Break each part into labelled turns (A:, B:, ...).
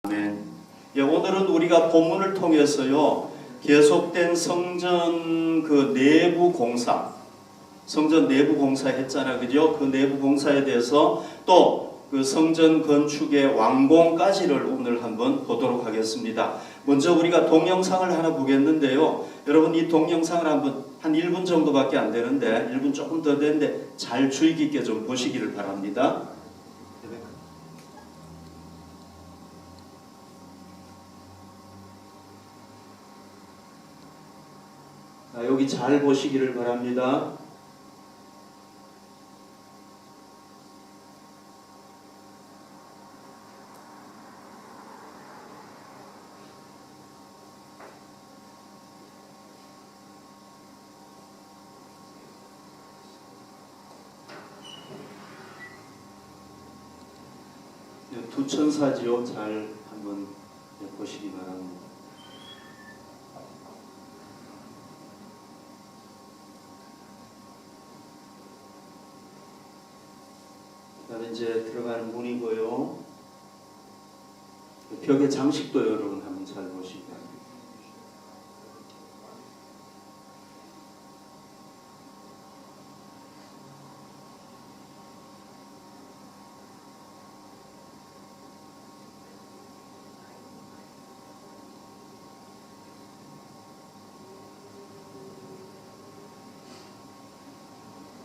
A: 아멘. 예, 오늘은 우리가 본문을 통해서요, 계속된 성전 그 내부 공사, 성전 내부 공사 했잖아, 그죠? 그 내부 공사에 대해서 또 그 성전 건축의 완공까지를 오늘 한번 보도록 하겠습니다. 먼저 우리가 동영상을 하나 보겠는데요. 여러분 이 동영상을 한번 한 1분 정도밖에 안 되는데 1분 조금 더 되는데 잘 주의 깊게 좀 보시기를 바랍니다. 여기 잘 보시기를 바랍니다. 두 천사지요. 잘 한번 보시기 바랍니다. 그다음에 이제 들어가는 문이고요. 벽의 장식도 여러분 한번 잘 보시기 바랍니다.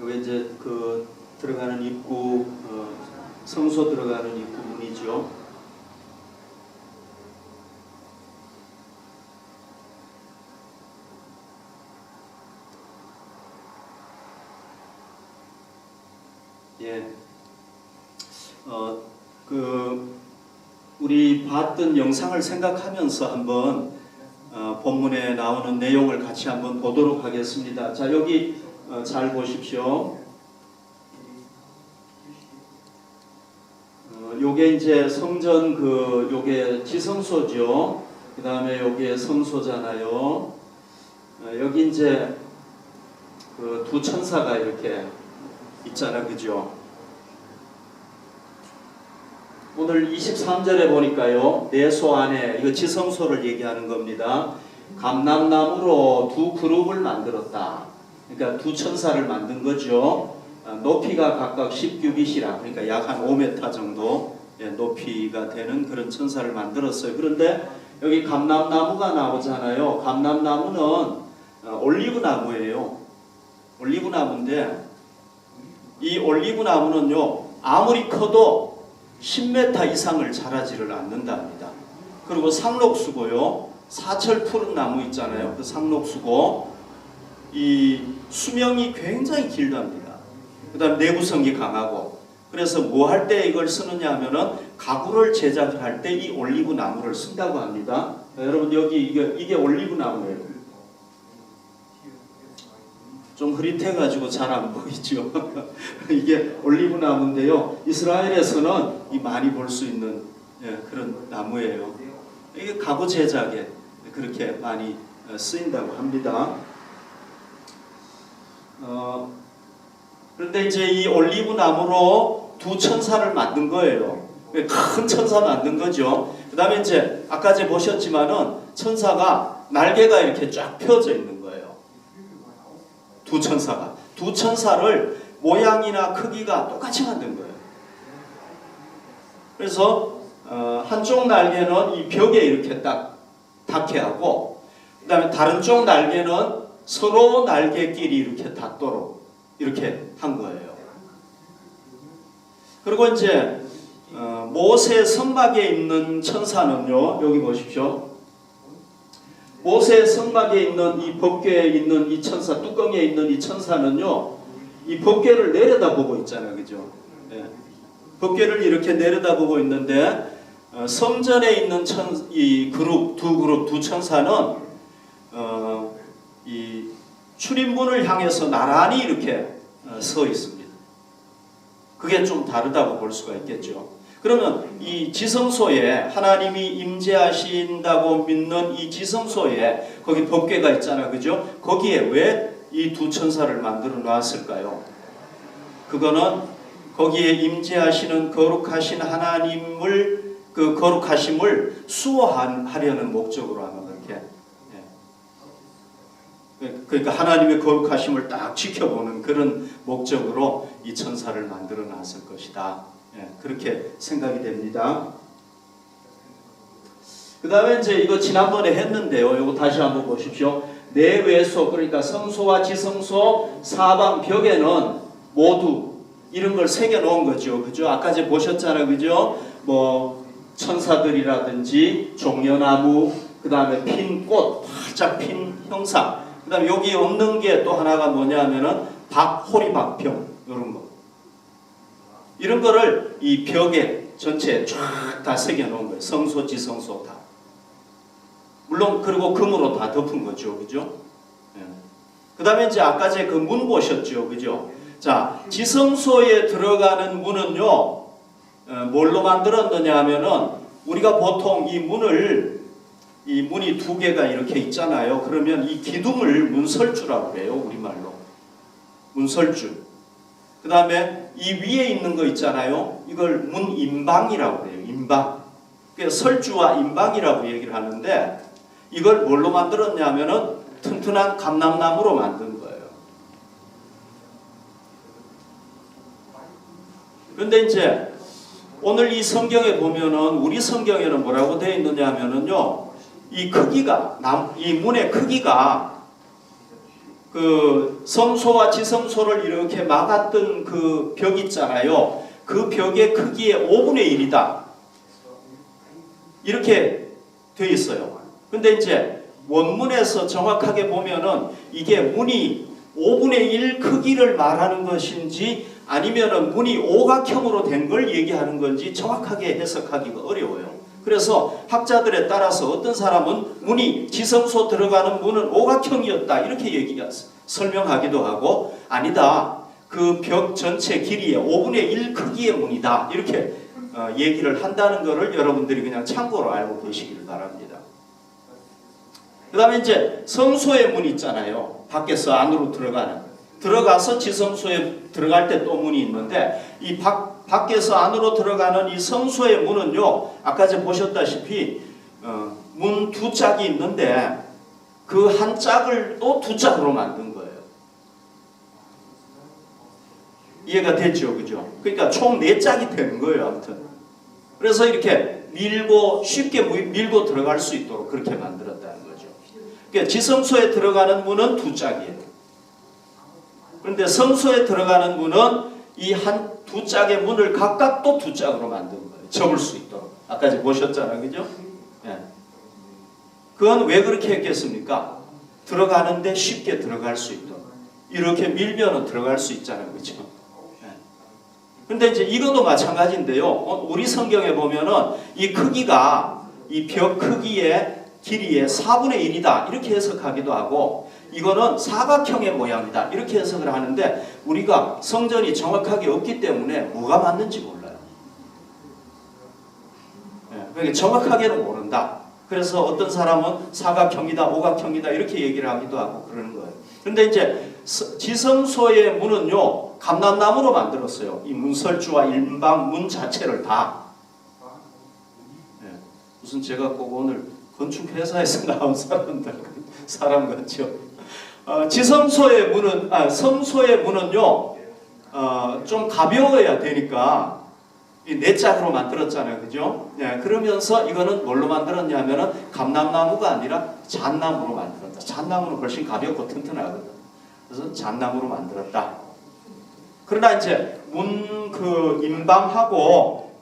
A: 여기 이제 그 들어가는 입구, 성소 들어가는 입구 문이죠. 예, 우리 봤던 영상을 생각하면서 한번 본문에 나오는 내용을 같이 한번 보도록 하겠습니다. 자, 여기 잘 보십시오. 요게 이제 성전 요게 지성소죠. 그 다음에 요게 성소잖아요. 여기 이제 그 두 천사가 이렇게 있잖아, 그죠? 오늘 23절에 보니까요, 내소 안에, 이거 지성소를 얘기하는 겁니다. 감람나무로 두 그룹을 만들었다. 그러니까 두 천사를 만든 거죠. 높이가 각각 10규빗이라, 그러니까 약 한 5m 정도 높이가 되는 그런 천사를 만들었어요. 그런데 여기 감람나무가 나오잖아요. 감람나무는 올리브나무예요. 올리브나무인데 이 올리브나무는요, 아무리 커도 10m 이상을 자라지를 않는답니다. 그리고 상록수고요, 사철 푸른 나무 있잖아요. 그 상록수고 이 수명이 굉장히 길답니다. 그 다음 내구성이 강하고, 그래서 뭐 할 때 이걸 쓰느냐 하면은 가구를 제작을 할 때 이 올리브 나무를 쓴다고 합니다. 여러분 여기 이게 올리브 나무예요. 좀 흐릿해가지고 잘 안 보이죠. 이게 올리브 나무인데요. 이스라엘에서는 이 많이 볼 수 있는 그런 나무예요. 이게 가구 제작에 그렇게 많이 쓰인다고 합니다. 그런데 이제 이 올리브 나무로 두 천사를 만든 거예요. 큰 천사 만든 거죠. 그 다음에 이제 아까 제 보셨지만은 천사가 날개가 이렇게 쫙 펴져 있는 거예요. 두 천사가. 두 천사를 모양이나 크기가 똑같이 만든 거예요. 그래서 한쪽 날개는 이 벽에 이렇게 딱 닿게 하고, 그 다음에 다른 쪽 날개는 서로 날개끼리 이렇게 닿도록 이렇게 한 거예요. 그리고 이제 모세 성막에 있는 천사는요, 여기 보십시오. 모세 성막에 있는 이 법궤에 있는 이 천사, 뚜껑에 있는 이 천사는요, 이 법궤를 내려다보고 있잖아요, 그죠? 네. 법궤를 이렇게 내려다보고 있는데 성전에 있는 이 두 천사는 이 출입문을 향해서 나란히 이렇게 서 있습니다. 그게 좀 다르다고 볼 수가 있겠죠. 그러면 이 지성소에 하나님이 임재하신다고 믿는 이 지성소에 거기 법궤가 있잖아, 그죠? 거기에 왜 이 두 천사를 만들어 놨을까요? 그거는 거기에 임재하시는 거룩하신 하나님을 그 거룩하심을 수호하려는 목적으로 아마 그렇게. 그러니까 하나님의 거룩하심을 딱 지켜보는 그런 목적으로 이 천사를 만들어 놨을 것이다. 그렇게 생각이 됩니다. 그 다음에 이제 이거 지난번에 했는데요. 이거 다시 한번 보십시오. 내외소, 그러니까 성소와 지성소 사방 벽에는 모두 이런 걸 새겨 놓은 거죠. 그죠? 아까 이제 보셨잖아요. 그죠? 뭐 천사들이라든지 종려나무, 그 다음에 핀 꽃, 활짝 핀 형상, 그 다음에 여기 없는 게 또 하나가 뭐냐면은 호리박병, 이런 거. 이런 거를 이 벽에 전체에 쫙 다 새겨 놓은 거예요. 성소, 지성소 다. 물론 그리고 금으로 다 덮은 거죠. 그죠? 그 다음에 이제 아까 제 그 문 보셨죠. 그죠? 자, 지성소에 들어가는 문은요, 뭘로 만들었느냐 하면은, 우리가 보통 이 문이 두 개가 이렇게 있잖아요. 그러면 이 기둥을 문설주라고 해요. 우리말로. 문설주. 그 다음에 이 위에 있는 거 있잖아요. 이걸 문인방이라고 해요. 인방. 그래서 설주와 인방이라고 얘기를 하는데, 이걸 뭘로 만들었냐면은 튼튼한 감람나무로 만든 거예요. 그런데 이제 오늘 이 성경에 보면은, 우리 성경에는 뭐라고 되어 있느냐 하면은요, 이 크기가, 이 문의 크기가 그 성소와 지성소를 이렇게 막았던 그 벽 있잖아요. 그 벽의 크기의 5분의 1이다. 이렇게 되어 있어요. 근데 이제 원문에서 정확하게 보면은 이게 문이 5분의 1 크기를 말하는 것인지 아니면은 문이 오각형으로 된 걸 얘기하는 건지 정확하게 해석하기가 어려워요. 그래서 학자들에 따라서 어떤 사람은 문이 지성소 들어가는 문은 오각형이었다 이렇게 설명하기도 하고, 아니다, 그 벽 전체 길이의 5분의 1 크기의 문이다 이렇게 얘기를 한다는 것을 여러분들이 그냥 참고로 알고 계시길 바랍니다. 그 다음에 이제 성소의 문 있잖아요. 밖에서 안으로 들어가서 지성소에 들어갈 때 또 문이 있는데, 이 밖에서 안으로 들어가는 이 성소의 문은요, 아까 전에 보셨다시피 문 두 짝이 있는데 그 한 짝을 또 두 짝으로 만든 거예요. 이해가 됐죠? 그죠? 그러니까 총 4짝이 되는 거예요. 아무튼 그래서 이렇게 쉽게 밀고 들어갈 수 있도록 그렇게 만들었다는 거죠. 그러니까 지성소에 들어가는 문은 두 짝이에요. 그런데 성소에 들어가는 문은 이 두 짝의 문을 각각 또 두 짝으로 만든 거예요. 접을 수 있도록. 아까 보셨잖아요. 그죠? 네. 그건 왜 그렇게 했겠습니까? 들어가는데 쉽게 들어갈 수 있도록. 이렇게 밀면은 들어갈 수 있잖아요. 그죠? 네. 근데 이제 이것도 마찬가지인데요. 우리 성경에 보면은 이 크기가 이 벽 크기의 길이의 4분의 1이다. 이렇게 해석하기도 하고, 이거는 사각형의 모양이다 이렇게 해석을 하는데, 우리가 성전이 정확하게 없기 때문에 뭐가 맞는지 몰라요. 그러니까 정확하게는 모른다. 그래서 어떤 사람은 사각형이다, 오각형이다 이렇게 얘기를 하기도 하고 그러는 거예요. 그런데 이제 지성소의 문은요, 감람나무로 만들었어요. 이 문설주와 인방 문 자체를 다. 무슨 제가 꼭 오늘 건축회사에서 나온 사람 같죠. 지성소의 문은, 성소의 문은요, 좀 가벼워야 되니까 이 4짝으로 만들었잖아요. 그죠? 네, 그러면서 이거는 뭘로 만들었냐면은 감람나무가 아니라 잣나무로 만들었다. 잣나무는 훨씬 가볍고 튼튼하거든. 그래서 잣나무로 만들었다. 그러나 이제 인방하고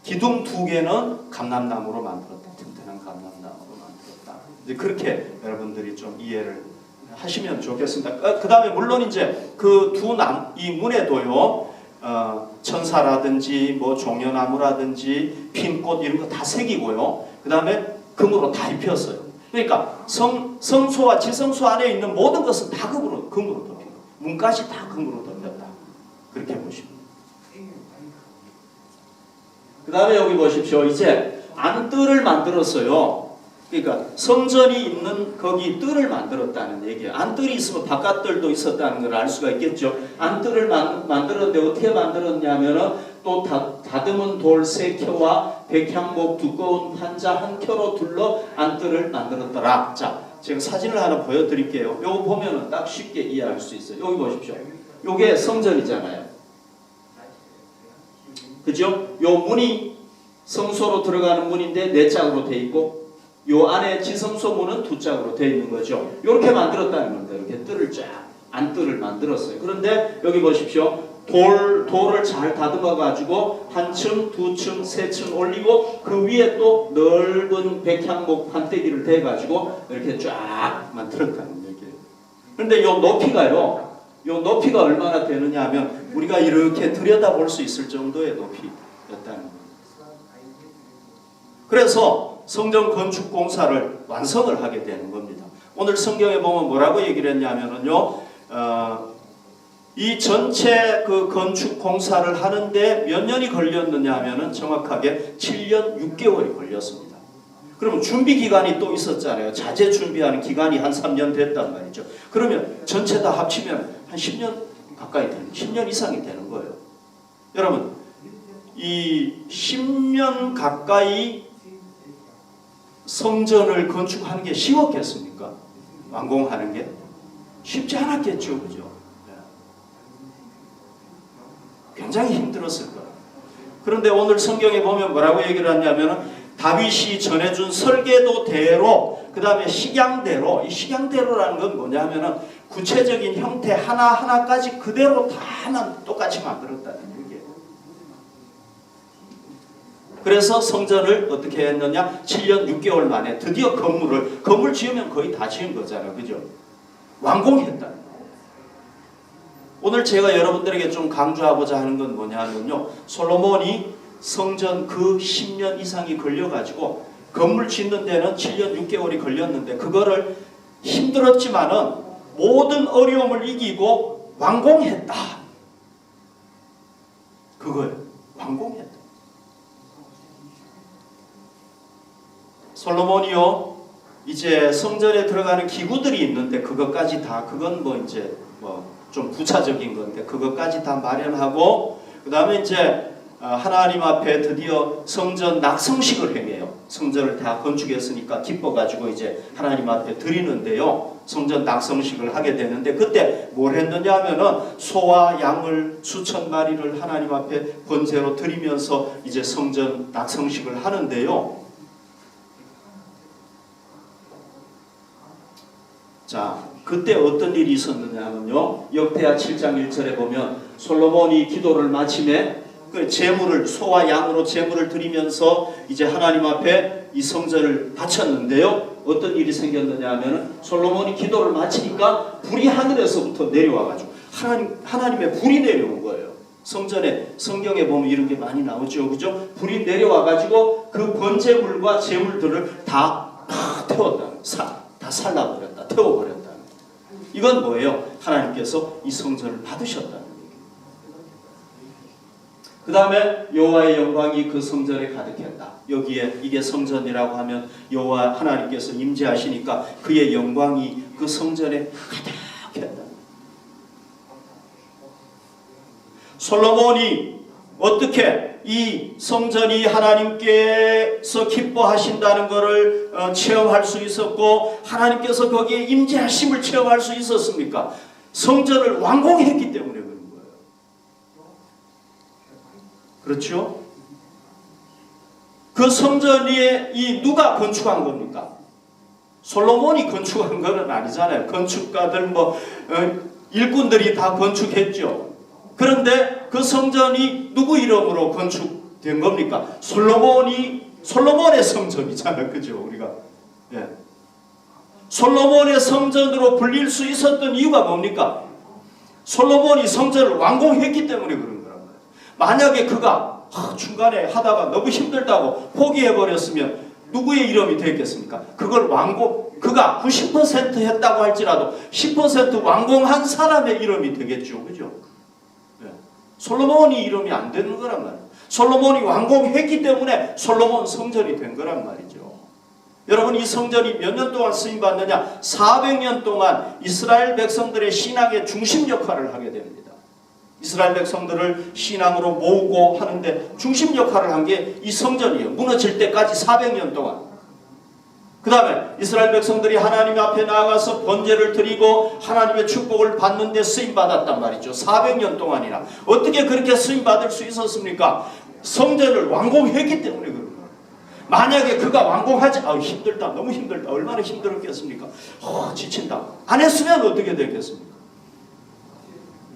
A: 기둥 2개는 감람나무로 만들었다. 튼튼한 감람나무로 만들었다. 이제 그렇게 여러분들이 좀 이해를 하시면 좋겠습니다. 그 다음에 물론 이제 이 문에도요, 천사라든지 종려나무라든지 핀꽃 이런 거 다 새기고요. 그 다음에 금으로 다 입혔어요. 그러니까 성소와 지성소 안에 있는 모든 것은 다 금으로 덮인, 문까지 다 금으로 덮였다. 그렇게 보십니다. 그 다음에 여기 보십시오. 이제 안뜰을 만들었어요. 그러니까 성전이 있는 거기 뜰을 만들었다는 얘기예요. 안뜰이 있으면 바깥뜰도 있었다는 걸 알 수가 있겠죠. 안뜰을 만들었는데 어떻게 만들었냐면은 또 다듬은 돌 3켜와 백향목 두꺼운 판자 1켜로 둘러 안뜰을 만들었더라. 자, 지금 사진을 하나 보여드릴게요. 요거 보면은 딱 쉽게 이해할 수 있어요. 여기 보십시오. 요게 성전이잖아요. 그죠? 요 문이 성소로 들어가는 문인데 4짝으로 돼 있고, 요 안에 지성소 문은 2짝으로 돼 있는 거죠. 요렇게 만들었다는 겁니다. 이렇게 뜰을 쫙, 안뜰을 만들었어요. 그런데 여기 보십시오. 돌을 잘 다듬어 가지고 한 층, 2층, 3층 올리고 그 위에 또 넓은 백향목 판때기를 대 가지고 이렇게 쫙 만들었다는 얘기예요. 그런데 요 높이가요. 요 높이가 얼마나 되느냐 하면 우리가 이렇게 들여다볼 수 있을 정도의 높이였다는 거예요. 그래서 성전 건축 공사를 완성을 하게 되는 겁니다. 오늘 성경에 보면 뭐라고 얘기를 했냐면요. 이 전체 그 건축 공사를 하는데 몇 년이 걸렸느냐 하면은 정확하게 7년 6개월이 걸렸습니다. 그럼 준비 기간이 또 있었잖아요. 자재 준비하는 기간이 한 3년 됐단 말이죠. 그러면 전체 다 합치면 한 10년 가까이 되는, 10년 이상이 되는 거예요. 여러분, 이 10년 가까이 성전을 건축하는 게 쉬웠겠습니까? 완공하는 게 쉽지 않았겠죠, 그죠? 굉장히 힘들었을 거예요. 그런데 오늘 성경에 보면 뭐라고 얘기를 하냐면 다윗이 전해준 설계도대로, 그 다음에 식양대로, 이 식양대로라는 건 뭐냐면은 구체적인 형태 하나하나까지 그대로 다 하나 똑같이 만들었다는 얘기예요. 그래서 성전을 어떻게 했느냐? 7년 6개월 만에 드디어 건물 지으면 거의 다 지은 거잖아요. 그죠? 완공했다. 오늘 제가 여러분들에게 좀 강조하고자 하는 건 뭐냐면요. 솔로몬이 성전 그 10년 이상이 걸려가지고 건물 짓는 데는 7년 6개월이 걸렸는데 그거를 힘들었지만은 모든 어려움을 이기고 완공했다. 그거예요. 완공했다. 솔로몬이요. 이제 성전에 들어가는 기구들이 있는데 그것까지 다, 그건 뭐 이제 좀 부차적인 건데 그것까지 다 마련하고, 그 다음에 이제 하나님 앞에 드디어 성전 낙성식을 행해요. 성전을 다 건축했으니까 기뻐가지고 이제 하나님 앞에 드리는데요. 성전 낙성식을 하게 되는데 그때 뭘 했느냐 하면은 소와 양을 수천 마리를 하나님 앞에 번제로 드리면서 이제 성전 낙성식을 하는데요. 자, 그때 어떤 일이 있었느냐면요. 역대하 7장 1절에 보면 솔로몬이 기도를 마침에 그 제물을, 소와 양으로 제물을 드리면서 이제 하나님 앞에 이 성전을 바쳤는데요. 어떤 일이 생겼느냐 하면은 솔로몬이 기도를 마치니까 불이 하늘에서부터 내려와가지고 하나님의 불이 내려온 거예요. 성경에 보면 이런 게 많이 나오죠. 그죠? 불이 내려와가지고 그 번제물과 제물들을 다 태웠다. 다 살라버렸다. 태워버렸다. 이건 뭐예요? 하나님께서 이 성전을 받으셨다는 얘기예요. 그 다음에 여호와의 영광이 그 성전에 가득했다. 여기에 이게 성전이라고 하면 여호와 하나님께서 임재하시니까 그의 영광이 그 성전에 가득했다. 솔로몬이 어떻게 이 성전이 하나님께서 기뻐하신다는 것을 체험할 수 있었고 하나님께서 거기에 임재하심을 체험할 수 있었습니까? 성전을 완공했기 때문에 그런 거예요. 그렇죠? 그 성전이 이 누가 건축한 겁니까? 솔로몬이 건축한 것은 아니잖아요. 건축가들 일꾼들이 다 건축했죠. 그런데 그 성전이 누구 이름으로 건축된 겁니까? 솔로몬의 성전이잖아요. 그죠? 우리가. 예. 솔로몬의 성전으로 불릴 수 있었던 이유가 뭡니까? 솔로몬이 성전을 완공했기 때문에 그런 거란 말이에요. 만약에 그가 중간에 하다가 너무 힘들다고 포기해버렸으면 누구의 이름이 되겠습니까? 그가 90% 했다고 할지라도 10% 완공한 사람의 이름이 되겠죠. 그죠? 솔로몬이 이름이 안 되는 거란 말이에요. 솔로몬이 완공했기 때문에 솔로몬 성전이 된 거란 말이죠. 여러분, 이 성전이 몇 년 동안 쓰임받느냐? 400년 동안 이스라엘 백성들의 신앙의 중심 역할을 하게 됩니다. 이스라엘 백성들을 신앙으로 모으고 하는데 중심 역할을 한 게 이 성전이에요. 무너질 때까지 400년 동안. 그 다음에 이스라엘 백성들이 하나님 앞에 나아가서 번제를 드리고 하나님의 축복을 받는 데 쓰임받았단 말이죠. 400년 동안이나. 어떻게 그렇게 쓰임받을 수 있었습니까? 성전을 완공했기 때문에 그런 거예요. 만약에 그가 완공하지, 힘들다, 너무 힘들다, 얼마나 힘들었겠습니까? 지친다. 안 했으면 어떻게 되겠습니까?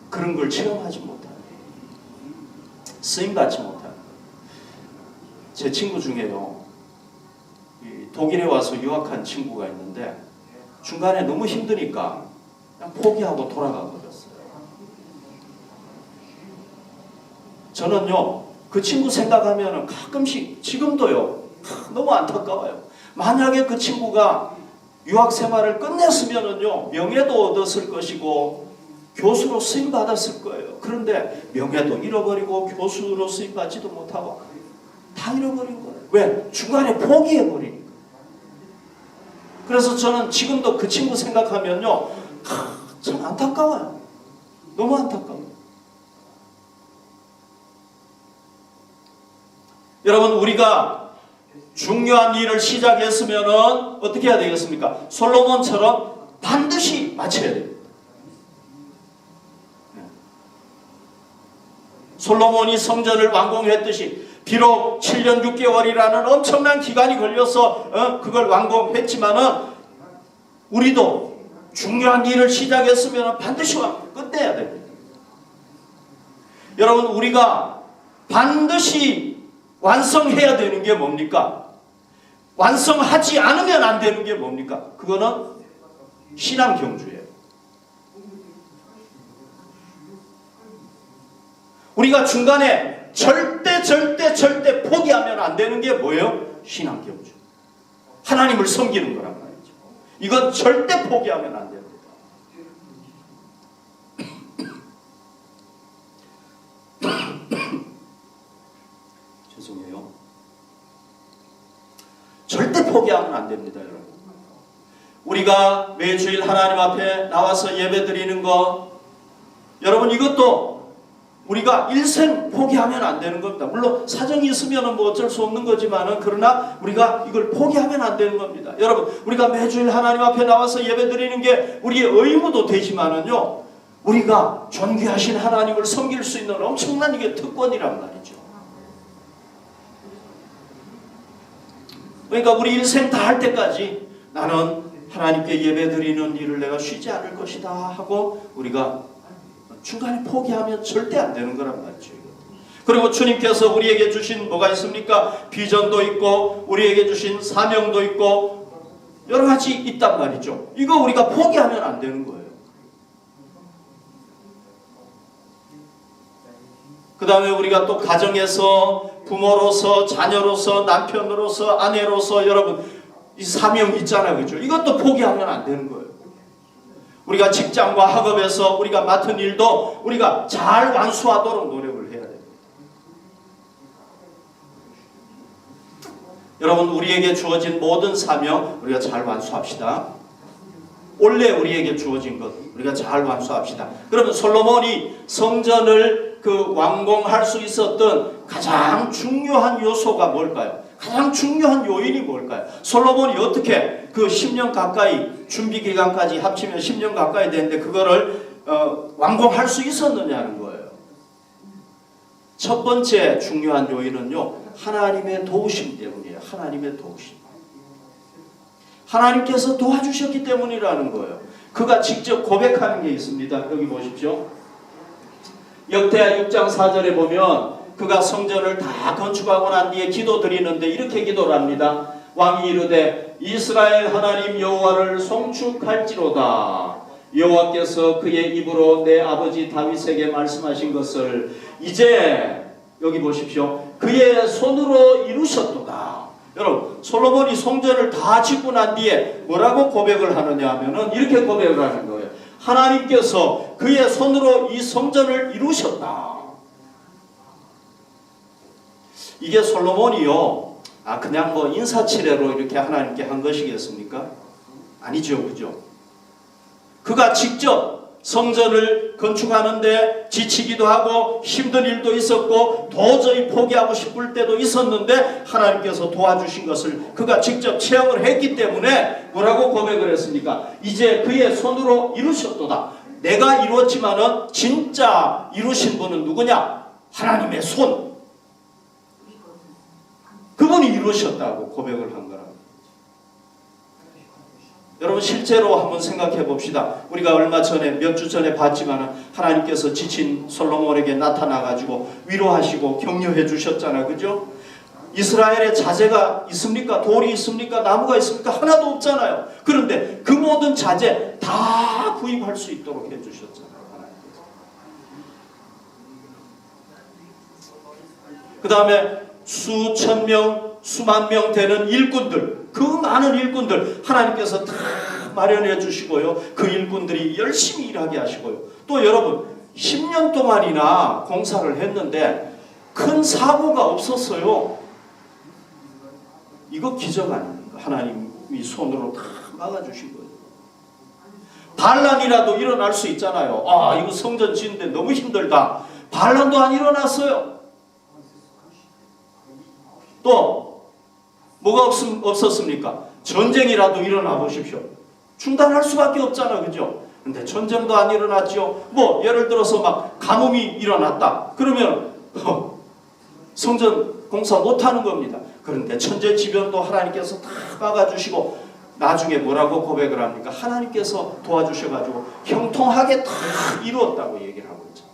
A: 그런 걸 체험하지 못하는, 쓰임받지 못하는. 제 친구 중에요, 독일에 와서 유학한 친구가 있는데 중간에 너무 힘드니까 그냥 포기하고 돌아가 버렸어요. 저는요, 그 친구 생각하면 가끔씩 지금도요, 너무 안타까워요. 만약에 그 친구가 유학 생활을 끝냈으면요, 명예도 얻었을 것이고 교수로 쓰임 받았을 거예요. 그런데 명예도 잃어버리고 교수로 쓰임 받지도 못하고 다 잃어버린 거예요. 왜? 중간에 포기해버리니까. 그래서 저는 지금도 그 친구 생각하면요, 참 안타까워요. 너무 안타까워요. 여러분, 우리가 중요한 일을 시작했으면 어떻게 해야 되겠습니까? 솔로몬처럼 반드시 마쳐야 됩니다. 솔로몬이 성전을 완공했듯이 비록 7년 6개월이라는 엄청난 기간이 걸려서 그걸 완공했지만은 우리도 중요한 일을 시작했으면 반드시 끝내야 됩니다. 여러분, 우리가 반드시 완성해야 되는 게 뭡니까? 완성하지 않으면 안 되는 게 뭡니까? 그거는 신앙 경주예요. 우리가 중간에 절대 포기하면 안 되는 게 뭐예요? 신앙 경주. 하나님을 섬기는 거란 말이죠. 이건 절대 포기하면 안 됩니다. 죄송해요. 절대 포기하면 안 됩니다, 여러분. 우리가 매주일 하나님 앞에 나와서 예배 드리는 거, 여러분, 이것도 우리가 일생 포기하면 안 되는 겁니다. 물론 사정이 있으면 뭐 어쩔 수 없는 거지만은, 그러나 우리가 이걸 포기하면 안 되는 겁니다. 여러분, 우리가 매주일 하나님 앞에 나와서 예배 드리는 게 우리의 의무도 되지만은요, 우리가 존귀하신 하나님을 섬길 수 있는 엄청난 이게 특권이란 말이죠. 그러니까 우리 일생 다 할 때까지 나는 하나님께 예배 드리는 일을 내가 쉬지 않을 것이다 하고 우리가 중간에 포기하면 절대 안 되는 거란 말이죠. 그리고 주님께서 우리에게 주신 뭐가 있습니까? 비전도 있고 우리에게 주신 사명도 있고 여러 가지 있단 말이죠. 이거 우리가 포기하면 안 되는 거예요. 그 다음에 우리가 또 가정에서 부모로서, 자녀로서, 남편으로서, 아내로서 여러분 이 사명 있잖아요. 그렇죠? 이것도 포기하면 안 되는 거예요. 우리가 직장과 학업에서 우리가 맡은 일도 우리가 잘 완수하도록 노력을 해야 됩니다. 여러분, 우리에게 주어진 모든 사명 우리가 잘 완수합시다. 원래 우리에게 주어진 것 우리가 잘 완수합시다. 그러면 솔로몬이 성전을 완공할 수 있었던 가장 중요한 요소가 뭘까요? 가장 중요한 요인이 뭘까요? 솔로몬이 어떻게 그 10년 가까이 준비 기간까지 합치면 10년 가까이 되는데 그거를 완공할 수 있었느냐는 거예요. 첫 번째 중요한 요인은요, 하나님의 도우심 때문이에요. 하나님의 도우심. 하나님께서 도와주셨기 때문이라는 거예요. 그가 직접 고백하는 게 있습니다. 여기 보십시오. 역대하 6장 4절에 보면 그가 성전을 다 건축하고 난 뒤에 기도 드리는데 이렇게 기도를 합니다. 왕이 이르되 이스라엘 하나님 여호와를 송축할지로다. 여호와께서 그의 입으로 내 아버지 다윗에게 말씀하신 것을 이제 여기 보십시오. 그의 손으로 이루셨도다. 여러분, 솔로몬이 성전을 다 짓고 난 뒤에 뭐라고 고백을 하느냐 하면은 이렇게 고백을 하는 거예요. 하나님께서 그의 손으로 이 성전을 이루셨다. 이게 솔로몬이요, 그냥 뭐 인사치레로 이렇게 하나님께 한 것이겠습니까? 아니죠, 그죠? 그가 직접 성전을 건축하는데 지치기도 하고 힘든 일도 있었고 도저히 포기하고 싶을 때도 있었는데 하나님께서 도와주신 것을 그가 직접 체험을 했기 때문에 뭐라고 고백을 했습니까? 이제 그의 손으로 이루셨도다. 내가 이루었지만은 진짜 이루신 분은 누구냐? 하나님의 손. 그분이 이루셨다고 고백을 한 거랍니다. 여러분 실제로 한번 생각해 봅시다. 우리가 얼마 전에 몇 주 전에 봤지만 하나님께서 지친 솔로몬에게 나타나가지고 위로하시고 격려해 주셨잖아요. 그죠? 이스라엘에 자재가 있습니까? 돌이 있습니까? 나무가 있습니까? 하나도 없잖아요. 그런데 그 모든 자재 다 구입할 수 있도록 해 주셨잖아요. 하나님께서. 그 다음에 수천 명, 수만 명 되는 일꾼들, 그 많은 일꾼들 하나님께서 다 마련해 주시고요. 그 일꾼들이 열심히 일하게 하시고요. 또 여러분 10년 동안이나 공사를 했는데 큰 사고가 없었어요. 이거 기적 아닙니까? 하나님이 손으로 다 막아주신 거예요. 반란이라도 일어날 수 있잖아요. 아, 이거 성전 짓는데 너무 힘들다. 반란도 안 일어났어요. 또 뭐가 없었습니까? 전쟁이라도 일어나 보십시오. 중단할 수밖에 없잖아요. 그죠? 근데 전쟁도 안 일어났죠. 뭐 예를 들어서 막 가뭄이 일어났다. 그러면 성전 공사 못하는 겁니다. 그런데 천재지변도 하나님께서 다 막아주시고 나중에 뭐라고 고백을 합니까? 하나님께서 도와주셔가지고 형통하게 다 이루었다고 얘기를 하고 있죠.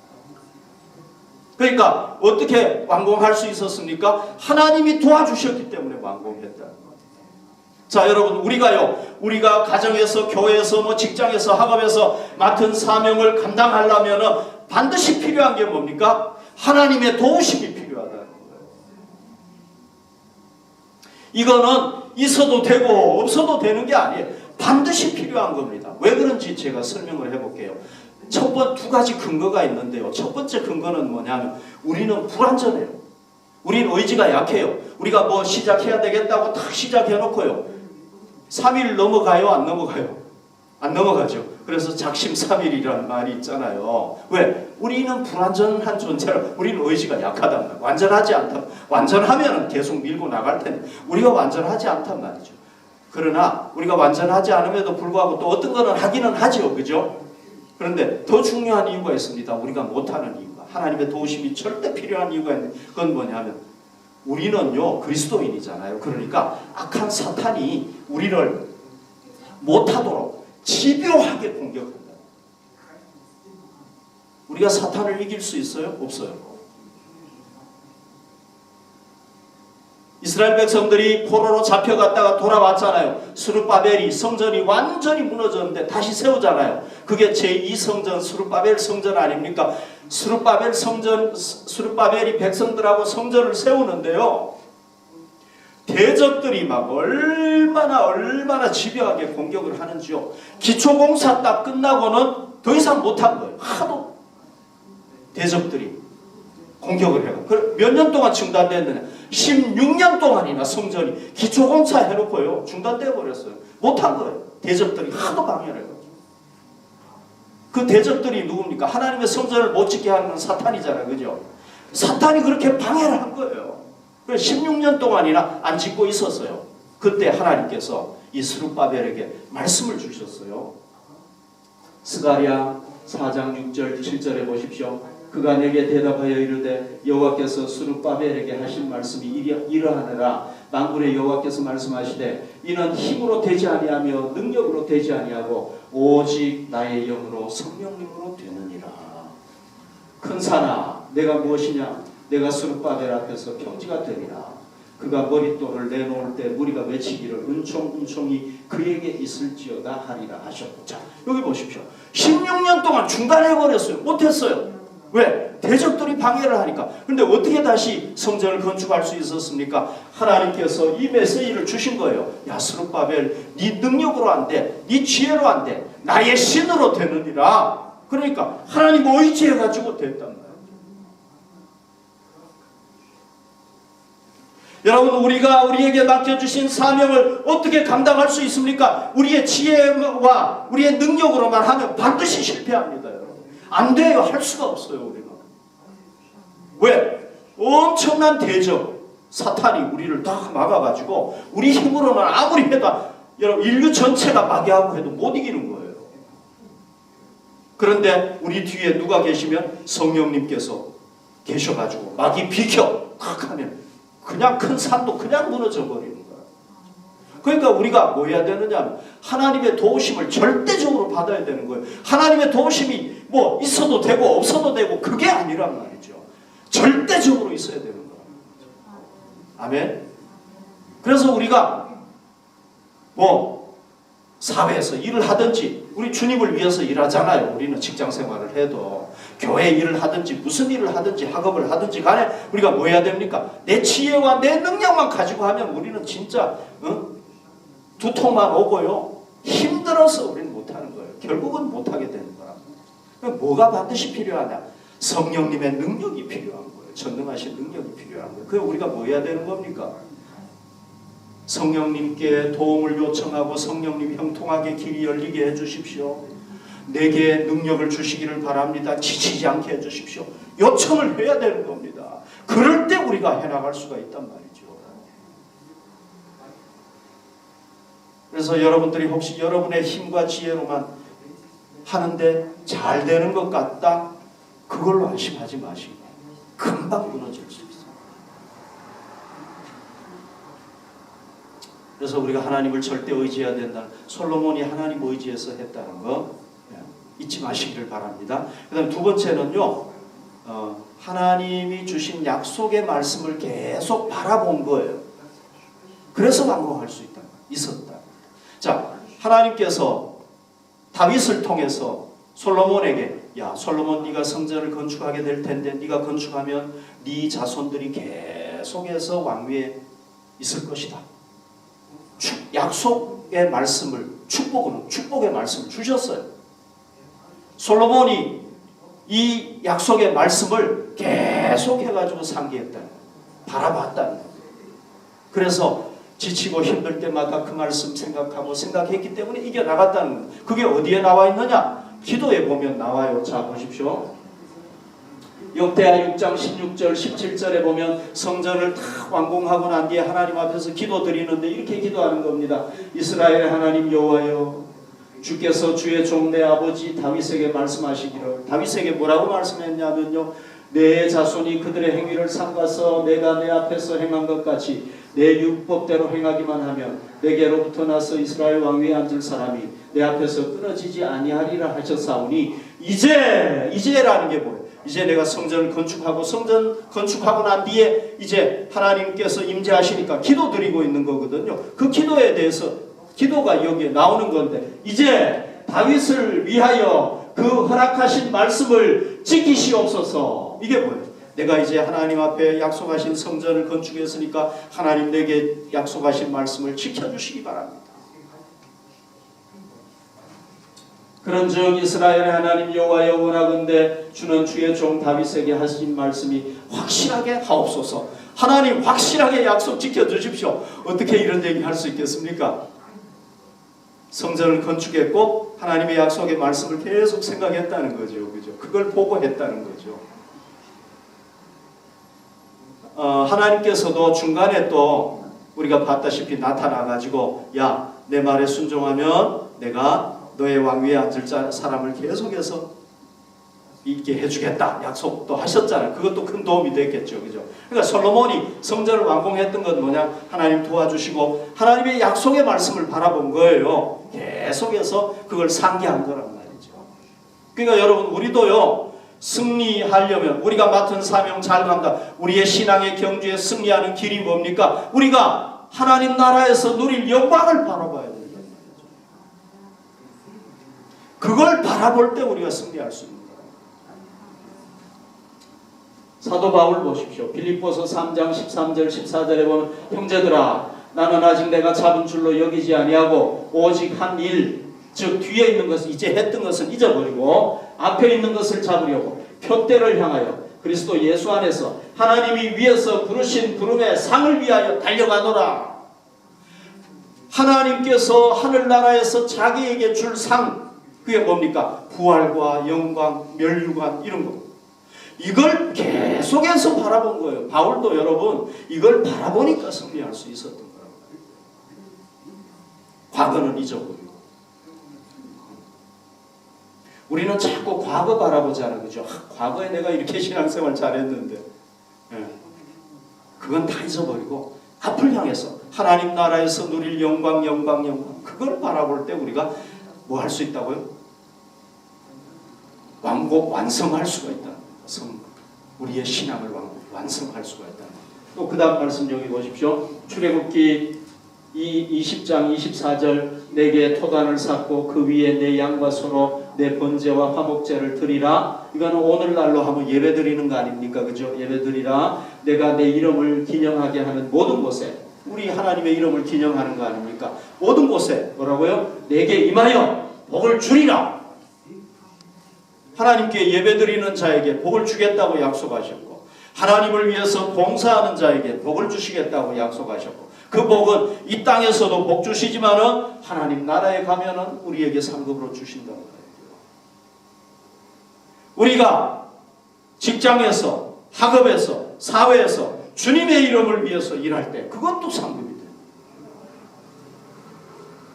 A: 그러니까 어떻게 완공할 수 있었습니까? 하나님이 도와주셨기 때문에 완공했다. 자, 여러분 우리가 가정에서 교회에서 뭐 직장에서 학업에서 맡은 사명을 감당하려면 반드시 필요한 게 뭡니까? 하나님의 도우심이 필요하다는 거예요. 이거는 있어도 되고 없어도 되는 게 아니에요. 반드시 필요한 겁니다. 왜 그런지 제가 설명을 해볼게요. 두 가지 근거가 있는데요. 첫 번째 근거는 뭐냐면 우리는 불완전해요. 우리는 의지가 약해요. 우리가 뭐 시작해야 되겠다고 딱 시작해놓고요. 3일 넘어가요? 안 넘어가요? 안 넘어가죠. 그래서 작심삼일이라는 말이 있잖아요. 왜? 우리는 불완전한 존재라. 우리는 의지가 약하단 말이에요. 완전하지 않다. 완전하면 계속 밀고 나갈 텐데 우리가 완전하지 않단 말이죠. 그러나 우리가 완전하지 않음에도 불구하고 또 어떤 거는 하기는 하죠. 그죠? 그런데 더 중요한 이유가 있습니다. 우리가 못하는 이유가. 하나님의 도우심이 절대 필요한 이유가 있는데 그건 뭐냐면 우리는요 그리스도인이잖아요. 그러니까 악한 사탄이 우리를 못하도록 집요하게 공격한다. 우리가 사탄을 이길 수 있어요? 없어요. 이스라엘 백성들이 포로로 잡혀갔다가 돌아왔잖아요. 스룹바벨이 성전이 완전히 무너졌는데 다시 세우잖아요. 그게 제2성전 스룹바벨 성전 아닙니까? 스룹바벨이 백성들하고 성전을 세우는데요. 대적들이 막 얼마나 집요하게 공격을 하는지요. 기초공사 딱 끝나고는 더 이상 못한 거예요. 하도 대적들이 공격을 해요. 몇 년 동안 중단됐느냐? 16년 동안이나 성전이 기초공사 해놓고요. 중단돼 버렸어요. 못한 거예요. 대적들이 하도 방해를 해요. 그 대적들이 누굽니까? 하나님의 성전을 못 짓게 하는 건 사탄이잖아요. 그죠? 사탄이 그렇게 방해를 한 거예요. 그래서 16년 동안이나 안 짓고 있었어요. 그때 하나님께서 이 스룹바벨에게 말씀을 주셨어요. 스가랴 4장 6절 7절에 보십시오. 그가 내게 대답하여 이르되 여호와께서 스룹바벨에게 하신 말씀이 이러하느라 만군의 여호와께서 말씀하시되 이는 힘으로 되지 아니하며 능력으로 되지 아니하고 오직 나의 영으로 성령님으로 되느니라. 큰 산아 내가 무엇이냐? 내가 스룹바벨 앞에서 평지가 되리라. 그가 머릿돌을 내놓을 때 무리가 외치기를 은총이 그에게 있을지어다 하리라 하셨고. 자, 여기 보십시오. 16년 동안 중단해버렸어요. 못했어요. 왜? 대적들이 방해를 하니까. 근데 어떻게 다시 성전을 건축할 수 있었습니까? 하나님께서 이 메시지를 주신 거예요. 야 스룹바벨 네 능력으로 안 돼. 네 지혜로 안 돼. 나의 신으로 되느니라. 그러니까 하나님 의지해가지고 됐단 말이에요. 여러분 우리에게 맡겨주신 사명을 어떻게 감당할 수 있습니까? 우리의 지혜와 우리의 능력으로만 하면 반드시 실패합니다. 안 돼요. 할 수가 없어요. 우리가. 왜? 엄청난 대적 사탄이 우리를 다 막아가지고 우리 힘으로는 아무리 해도 여러분 인류 전체가 막이하고 해도 못 이기는 거예요. 그런데 우리 뒤에 누가 계시면 성령님께서 계셔가지고 막이 비켜 탁 하면 그냥 큰 산도 그냥 무너져 버리는 거야. 그러니까 우리가 뭐 해야 되느냐, 하나님의 도우심을 절대적으로 받아야 되는 거예요. 하나님의 도우심이 뭐 있어도 되고 없어도 되고 그게 아니란 말이죠. 절대적으로 있어야 되는 거예요. 아멘. 그래서 우리가 뭐 사회에서 일을 하든지, 우리 주님을 위해서 일하잖아요. 우리는 직장 생활을 해도 교회 일을 하든지 무슨 일을 하든지 학업을 하든지 간에 우리가 뭐 해야 됩니까? 내 지혜와 내 능력만 가지고 하면 우리는 진짜 두통만 오고요. 힘들어서 우리는 못하는 거예요. 결국은 못하게 되는 거라. 뭐가 반드시 필요하냐? 성령님의 능력이 필요한 거예요. 전능하신 능력이 필요한 거예요. 그래서 우리가 뭐 해야 되는 겁니까? 성령님께 도움을 요청하고 성령님 형통하게 길이 열리게 해주십시오. 내게 능력을 주시기를 바랍니다. 지치지 않게 해주십시오. 요청을 해야 되는 겁니다. 그럴 때 우리가 해나갈 수가 있단 말이죠. 그래서 여러분들이 혹시 여러분의 힘과 지혜로만 하는데 잘 되는 것 같다? 그걸로 안심하지 마시고 금방 무너질 수 있어요. 그래서 우리가 하나님을 절대 의지해야 된다. 솔로몬이 하나님 의지해서 했다는 거 잊지 마시기를 바랍니다. 그 다음 두 번째는요, 하나님이 주신 약속의 말씀을 계속 바라본 거예요. 그래서 완공할 수 있었다. 자, 하나님께서 다윗을 통해서 솔로몬에게, 야 솔로몬 네가 성전을 건축하게 될 텐데 네가 건축하면 네 자손들이 계속해서 왕위에 있을 것이다. 약속의 말씀을, 축복의 말씀을 주셨어요. 솔로몬이 이 약속의 말씀을 계속 해가지고 상기했다는 거예요. 바라봤다는 거예요. 그래서 지치고 힘들 때마다 그 말씀 생각했기 때문에 이겨나갔다는 거예요. 그게 어디에 나와 있느냐? 기도에 보면 나와요. 자, 보십시오. 역대하 6장 16절 17절에 보면 성전을 다 완공하고 난 뒤에 하나님 앞에서 기도 드리는데 이렇게 기도하는 겁니다. 이스라엘의 하나님 여호와여, 주께서 주의 종 내 아버지 다윗에게 말씀하시기를, 다윗에게 뭐라고 말씀했냐면요, 내 자손이 그들의 행위를 삼가서 내가 내 앞에서 행한 것 같이 내 율법대로 행하기만 하면 내게로부터 나서 이스라엘 왕위에 앉을 사람이 내 앞에서 끊어지지 아니하리라 하셨사오니, 이제라는 게 뭐예요? 이제 내가 성전을 건축하고 성전 건축하고 난 뒤에 이제 하나님께서 임재하시니까 기도 드리고 있는 거거든요. 그 기도에 대해서, 기도가 여기에 나오는 건데, 이제 다윗을 위하여 그 허락하신 말씀을 지키시옵소서. 이게 뭐예요? 내가 이제 하나님 앞에 약속하신 성전을 건축했으니까 하나님 내게 약속하신 말씀을 지켜주시기 바랍니다. 그런즉 이스라엘의 하나님 여호와여, 원하건대 주는 주의 종 다윗에게 하신 말씀이 확실하게 하옵소서. 하나님 확실하게 약속 지켜주십시오. 어떻게 이런 얘기 할 수 있겠습니까? 성전을 건축했고 하나님의 약속의 말씀을 계속 생각했다는 거죠. 그죠? 그걸 보고 했다는 거죠. 하나님께서도 중간에 또 우리가 봤다시피 나타나가지고, 야, 내 말에 순종하면 내가 너의 왕위에 앉을 사람을 계속해서 있게 해주겠다 약속도 하셨잖아요. 그것도 큰 도움이 됐겠죠. 그죠? 그러니까 솔로몬이 성전을 완공했던 건 뭐냐? 하나님 도와주시고 하나님의 약속의 말씀을 바라본 거예요. 계속해서 그걸 상기한 거란 말이죠. 그러니까 여러분, 우리도요, 승리하려면, 우리가 맡은 사명 잘 감당, 우리의 신앙의 경주에 승리하는 길이 뭡니까? 우리가 하나님 나라에서 누릴 영광을 바라봐야 돼요. 그걸 바라볼 때 우리가 승리할 수 있는 거예요. 사도 바울 보십시오. 빌립보서 3장 13절 14절에 보면, 형제들아, 나는 아직 내가 잡은 줄로 여기지 아니하고 오직 한 일, 즉 뒤에 있는 것을, 이제 했던 것을 잊어버리고 앞에 있는 것을 잡으려고 표대를 향하여 그리스도 예수 안에서 하나님이 위에서 부르신 부름의 상을 위하여 달려가노라. 하나님께서 하늘나라에서 자기에게 줄 상, 그게 뭡니까? 부활과 영광, 멸류관 이런 거. 이걸 계속해서 바라본 거예요. 바울도 여러분 이걸 바라보니까 승리할 수 있었던 거예요. 과거는 잊어버리고. 우리는 자꾸 과거 바라보잖아요. 그죠? 과거에 내가 이렇게 신앙생활 잘했는데. 네. 그건 다 잊어버리고 앞을 향해서 하나님 나라에서 누릴 영광, 영광, 영광. 그걸 바라볼 때 우리가 뭐 할 수 있다고요? 완성할 수가 있다는 거예요. 우리의 신앙을 완성할 수가 있다는 거예요. 또 그 다음 말씀 여기 보십시오. 출애굽기 20장 24절 내게 토단을 쌓고 그 위에 내 양과 소로 내 번제와 화목제를 드리라. 이거는 오늘날로 하면 예배 드리는 거 아닙니까? 그죠? 예배 드리라. 내가 내 이름을 기념하게 하는 모든 곳에 우리 하나님의 이름을 기념하는 거 아닙니까? 모든 곳에 뭐라고요? 내게 임하여 복을 주리라. 하나님께 예배 드리는 자에게 복을 주겠다고 약속하셨고 하나님을 위해서 봉사하는 자에게 복을 주시겠다고 약속하셨고 그 복은 이 땅에서도 복 주시지만은 하나님 나라에 가면은 우리에게 상급으로 주신다는 거예요. 우리가 직장에서, 학업에서, 사회에서 주님의 이름을 위해서 일할 때 그것도 상급이 돼요.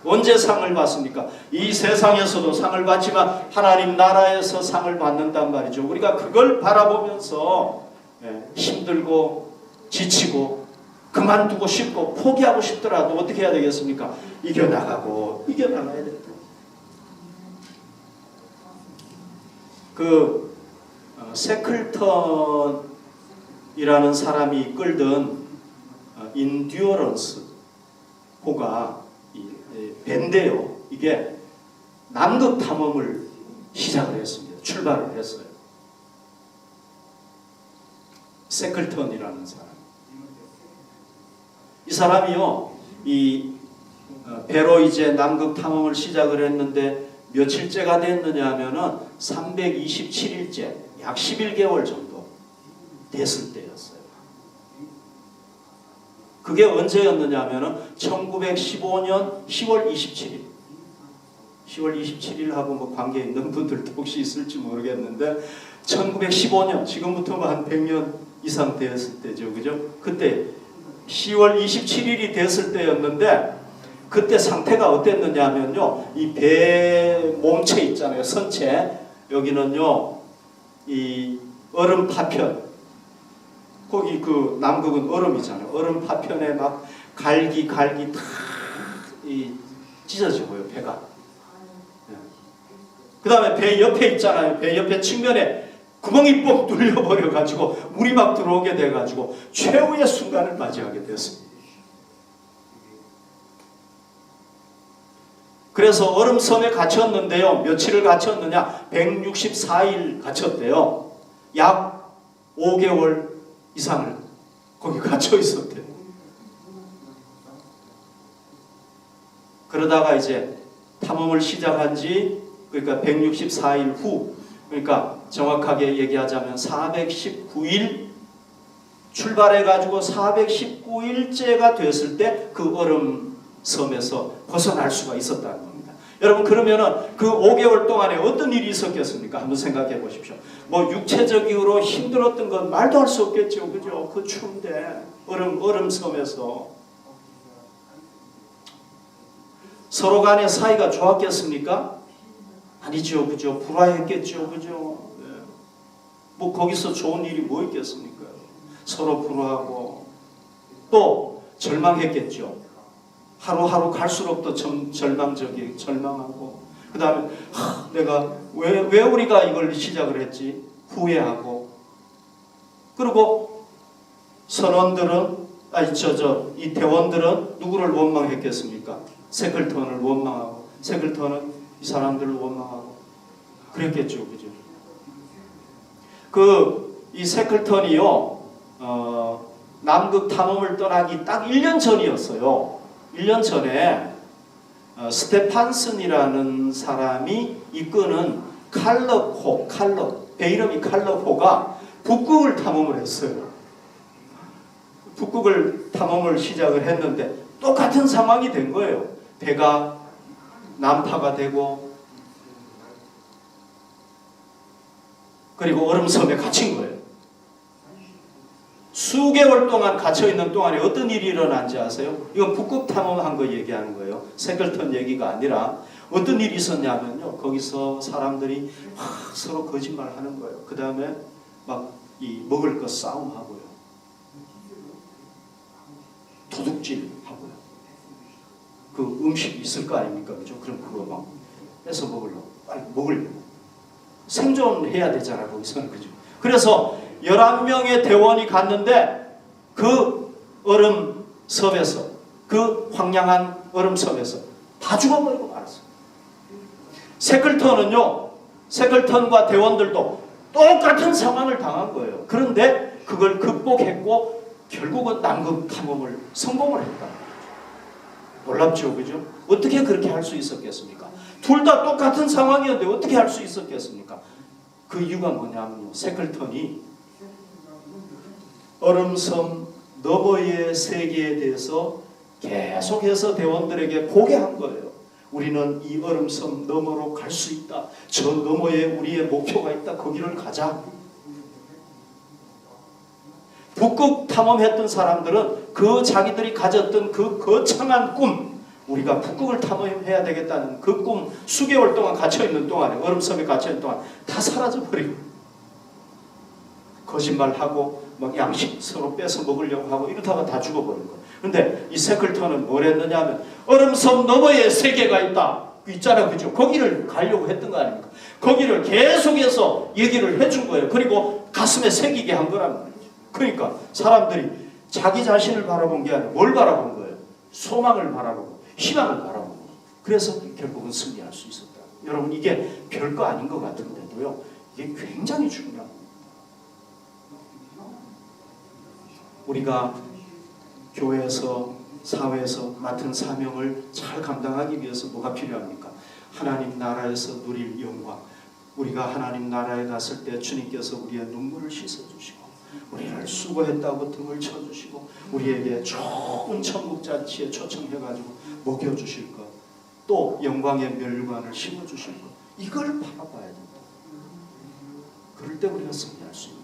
A: 언제 상을 받습니까? 이 세상에서도 상을 받지만 하나님 나라에서 상을 받는단 말이죠. 우리가 그걸 바라보면서 힘들고 지치고 그만두고 싶고 포기하고 싶더라도 어떻게 해야 되겠습니까? 이겨나가야 됩니다. 그 세클턴이라는 사람이 이끌던 인듀어런스 호가 밴데요. 이게 남극 탐험을 시작을 했습니다. 출발을 했어요. 세클턴이라는 사람. 이 사람이요, 배로 이제 남극 탐험을 시작을 했는데 며칠째가 됐느냐 하면은 327일째, 약 11개월 정도 됐을 때였어요. 그게 언제였느냐 하면은 1915년 10월 27일. 10월 27일하고 뭐 관계 있는 분들도 혹시 있을지 모르겠는데 1915년, 지금부터 한 100년 이상 되었을 때죠. 그죠? 그때 10월 27일이 됐을 때였는데 그때 상태가 어땠느냐 하면요. 이 배 몸체 있잖아요. 선체. 여기는요. 이 얼음 파편. 거기 그 남극은 얼음이잖아요. 얼음 파편에 막 갈기 다 찢어지고요. 배가. 그 다음에 배 옆에 있잖아요. 배 옆에 측면에 구멍이 뻥 뚫려버려 가지고 물이 막 들어오게 돼 가지고 최후의 순간을 맞이하게 됐습니다. 그래서 얼음섬에 갇혔는데요. 며칠을 갇혔느냐? 164일 갇혔대요. 약 5개월 이상을 거기 갇혀 있었대요. 그러다가 이제 탐험을 시작한 지 그러니까 164일 후, 그러니까 정확하게 얘기하자면 419일 출발해가지고 419일째가 됐을 때 그 얼음섬에서 벗어날 수가 있었다는 겁니다. 여러분 그러면은 그 5개월 동안에 어떤 일이 있었겠습니까? 한번 생각해 보십시오. 뭐 육체적으로 힘들었던 건 말도 할 수 없겠죠. 그죠? 그 추운데 얼음섬에서 서로 간의 사이가 좋았겠습니까? 아니죠. 그죠? 불화했겠죠. 그죠? 네. 뭐 거기서 좋은 일이 뭐 있겠습니까? 서로 불화하고 또 절망했겠죠. 하루하루 갈수록 더 절망하고 그 다음에 내가 왜 우리가 이걸 시작을 했지? 후회하고 그리고 이 대원들은 누구를 원망했겠습니까? 세클턴을 원망하고 세클턴은 이 사람들을 원망하고 그랬겠죠. 그죠? 이 세클턴이요, 남극 탐험을 떠나기 딱 1년 전이었어요. 1년 전에 스테판슨이라는 사람이 이끄는 배 이름이 칼럽호가 북극을 탐험을 했어요. 북극을 탐험을 시작을 했는데 똑같은 상황이 된 거예요. 배가 난파가 되고 그리고 얼음섬에 갇힌 거예요. 수개월 동안 갇혀있는 동안에 어떤 일이 일어난지 아세요? 이건 북극 탐험한 거 얘기하는 거예요. 세클턴 얘기가 아니라 어떤 일이 있었냐면요, 거기서 사람들이 막 서로 거짓말하는 거예요. 그 다음에 막 이 먹을 거 싸움하고요, 도둑질 하고요. 그 음식이 있을 거 아닙니까, 그죠? 그럼 그거 막 뺏어 먹으려고, 빨리 먹으려고, 생존해야 되잖아 거기서는, 그죠? 그래서 11명의 대원이 갔는데 그 얼음섬에서, 그 황량한 얼음섬에서 다 죽어버리고 말았어요. 세클턴은요, 세클턴과 대원들도 똑같은 상황을 당한 거예요. 그런데 그걸 극복했고 결국은 남극 탐험을 성공을 했다. 놀랍죠, 그죠? 어떻게 그렇게 할 수 있었겠습니까? 둘 다 똑같은 상황이었는데 어떻게 할 수 있었겠습니까? 그 이유가 뭐냐면요, 세클턴이 얼음섬 너머의 세계에 대해서 계속해서 대원들에게 고개한 거예요. 우리는 이 얼음섬 너머로 갈 수 있다. 저 너머에 우리의 목표가 있다. 거기를 가자. 북극 탐험했던 사람들은 그 자기들이 가졌던 그 거창한 꿈, 우리가 북극을 탐험해야 되겠다는 그 꿈, 수개월 동안 갇혀있는 동안에, 얼음섬에 갇혀있는 동안 다 사라져버리고, 거짓말하고 막 양식 서로 뺏어 먹으려고 하고 이러다가 다 죽어버린 거예요. 그런데 이 세클턴은 뭘 했느냐 하면 얼음섬 너머에 세계가 있다. 있잖아, 그죠? 거기를 가려고 했던 거 아닙니까? 거기를 계속해서 얘기를 해준 거예요. 그리고 가슴에 새기게 한 거란 말이죠. 그러니까 사람들이 자기 자신을 바라본 게 아니라 뭘 바라본 거예요? 소망을 바라보고 희망을 바라보고, 그래서 결국은 승리할 수 있었다. 여러분, 이게 별거 아닌 것 같은데도요, 이게 굉장히 중요합니다. 우리가 교회에서, 사회에서 맡은 사명을 잘 감당하기 위해서 뭐가 필요합니까? 하나님 나라에서 누릴 영광. 우리가 하나님 나라에 갔을 때 주님께서 우리의 눈물을 씻어주시고, 우리를 수고했다고 등을 쳐주시고, 우리에게 좋은 천국잔치에 초청해가지고 먹여주실 것, 또 영광의 멸관을 심어주실 것, 이걸 바라봐야 된다. 그럴 때 우리가 승리할 수 있는.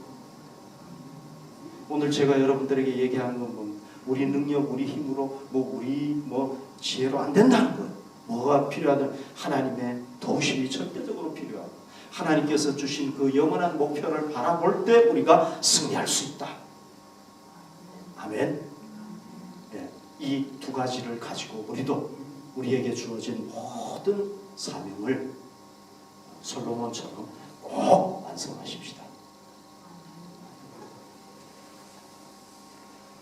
A: 오늘 제가 여러분들에게 얘기하는 건 뭐, 우리 능력, 우리 힘으로, 우리 지혜로 안 된다는 거예요. 뭐가 필요하든 하나님의 도우심이 절대적으로 필요하고, 하나님께서 주신 그 영원한 목표를 바라볼 때 우리가 승리할 수 있다. 아멘. 네, 이 두 가지를 가지고 우리에게 주어진 모든 사명을 솔로몬처럼 꼭 완성하십시다.